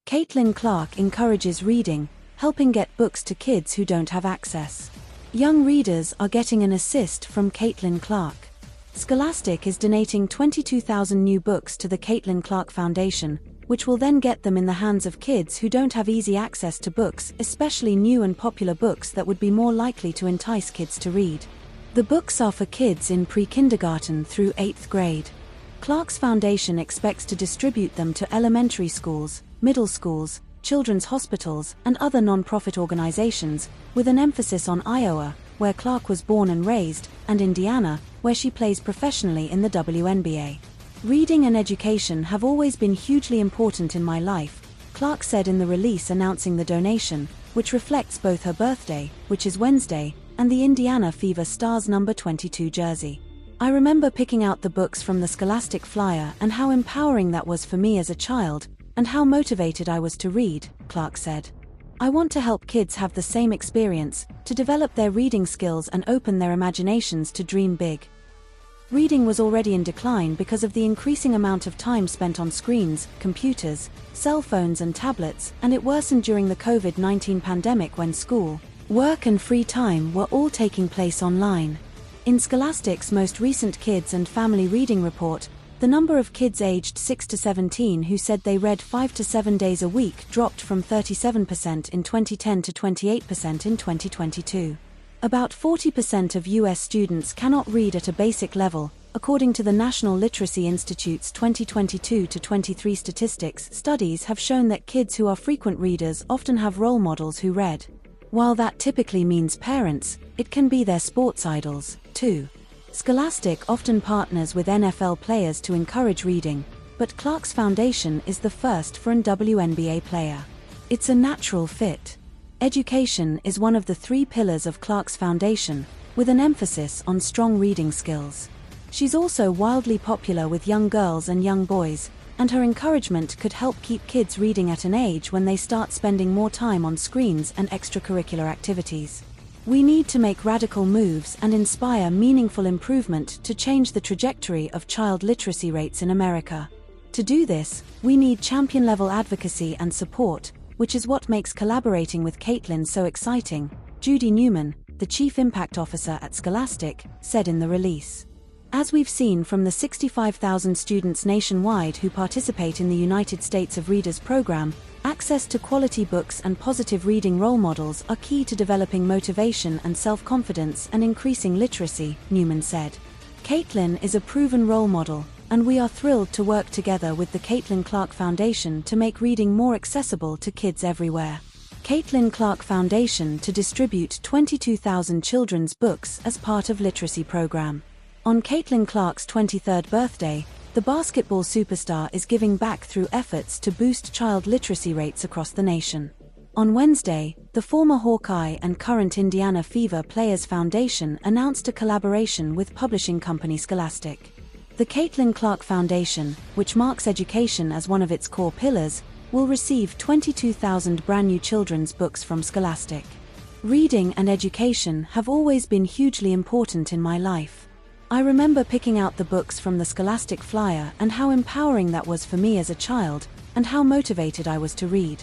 Caitlin Clark encourages reading, helping get books to kids who don't have access. Young readers are getting an assist from Caitlin Clark. Scholastic is donating 22,000 new books to the Caitlin Clark Foundation, which will then get them in the hands of kids who don't have easy access to books, especially new and popular books that would be more likely to entice kids to read. The books are for kids in pre-kindergarten through 8th grade. Clark's foundation expects to distribute them to elementary schools, middle schools, children's hospitals, and other non-profit organizations, with an emphasis on Iowa, where Clark was born and raised, and Indiana, where she plays professionally in the WNBA. Reading and education have always been hugely important in my life, Clark said in the release announcing the donation, which reflects both her birthday, which is Wednesday, and the Indiana Fever Stars number 22 jersey. I remember picking out the books from the Scholastic flyer and how empowering that was for me as a child, and how motivated I was to read, Clark said. I want to help kids have the same experience, to develop their reading skills and open their imaginations to dream big. Reading was already in decline because of the increasing amount of time spent on screens, computers, cell phones and tablets, and it worsened during the COVID-19 pandemic when school, work and free time were all taking place online. In Scholastic's most recent Kids and Family Reading Report, the number of kids aged 6 to 17 who said they read 5 to 7 days a week dropped from 37% in 2010 to 28% in 2022. About 40% of U.S. students cannot read at a basic level, according to the National Literacy Institute's 2022-23 statistics. Studies have shown that kids who are frequent readers often have role models who read. While that typically means parents, it can be their sports idols, too. Scholastic often partners with NFL players to encourage reading, but Clark's foundation is the first for an WNBA player. It's a natural fit. Education is one of the 3 pillars of Clark's foundation, with an emphasis on strong reading skills. She's also wildly popular with young girls and young boys, and her encouragement could help keep kids reading at an age when they start spending more time on screens and extracurricular activities. We need to make radical moves and inspire meaningful improvement to change the trajectory of child literacy rates in America. To do this, we need champion-level advocacy and support, which is what makes collaborating with Caitlin so exciting, Judy Newman, the Chief Impact Officer at Scholastic, said in the release. As we've seen from the 65,000 students nationwide who participate in the United States of Readers program, access to quality books and positive reading role models are key to developing motivation and self-confidence and increasing literacy, Newman said. Caitlin is a proven role model, and we are thrilled to work together with the Caitlin Clark Foundation to make reading more accessible to kids everywhere. Caitlin Clark Foundation to distribute 22,000 children's books as part of literacy program. On Caitlin Clark's 23rd birthday, the basketball superstar is giving back through efforts to boost child literacy rates across the nation. On Wednesday, the former Hawkeye and current Indiana Fever Players Foundation announced a collaboration with publishing company Scholastic. The Caitlin Clark Foundation, which marks education as one of its core pillars, will receive 22,000 brand new children's books from Scholastic. Reading and education have always been hugely important in my life. I remember picking out the books from the Scholastic flyer and how empowering that was for me as a child, and how motivated I was to read.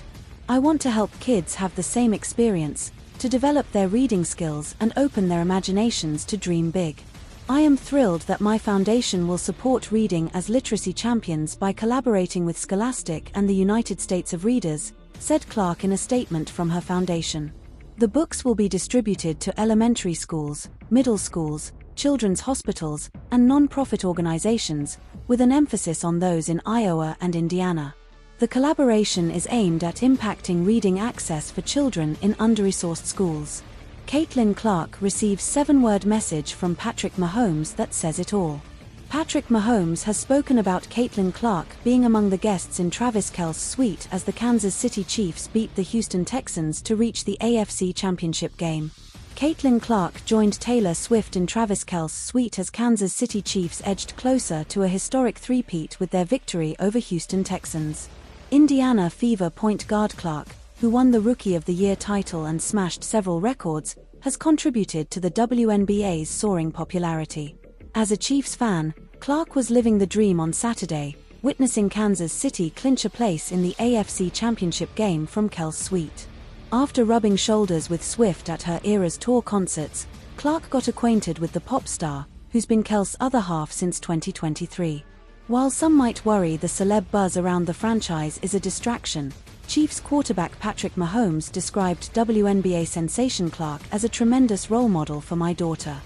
I want to help kids have the same experience, to develop their reading skills and open their imaginations to dream big. I am thrilled that my foundation will support reading as literacy champions by collaborating with Scholastic and the United States of Readers, said Clark in a statement from her foundation. The books will be distributed to elementary schools, middle schools, children's hospitals, and non-profit organizations, with an emphasis on those in Iowa and Indiana. The collaboration is aimed at impacting reading access for children in under-resourced schools. Caitlin Clark receives 7-word message from Patrick Mahomes that says it all. Patrick Mahomes has spoken about Caitlin Clark being among the guests in Travis Kelce's suite as the Kansas City Chiefs beat the Houston Texans to reach the AFC Championship game. Caitlin Clark joined Taylor Swift in Travis Kelce's suite as Kansas City Chiefs edged closer to a historic three-peat with their victory over Houston Texans. Indiana Fever point guard Clark, who won the Rookie of the Year title and smashed several records, has contributed to the WNBA's soaring popularity. As a Chiefs fan, Clark was living the dream on Saturday, witnessing Kansas City clinch a place in the AFC Championship game from Kel's suite. After rubbing shoulders with Swift at her era's tour concerts, Clark got acquainted with the pop star, who's been Kel's other half since 2023. While some might worry the celeb buzz around the franchise is a distraction, Chiefs quarterback Patrick Mahomes described WNBA sensation Clark as a tremendous role model for my daughter.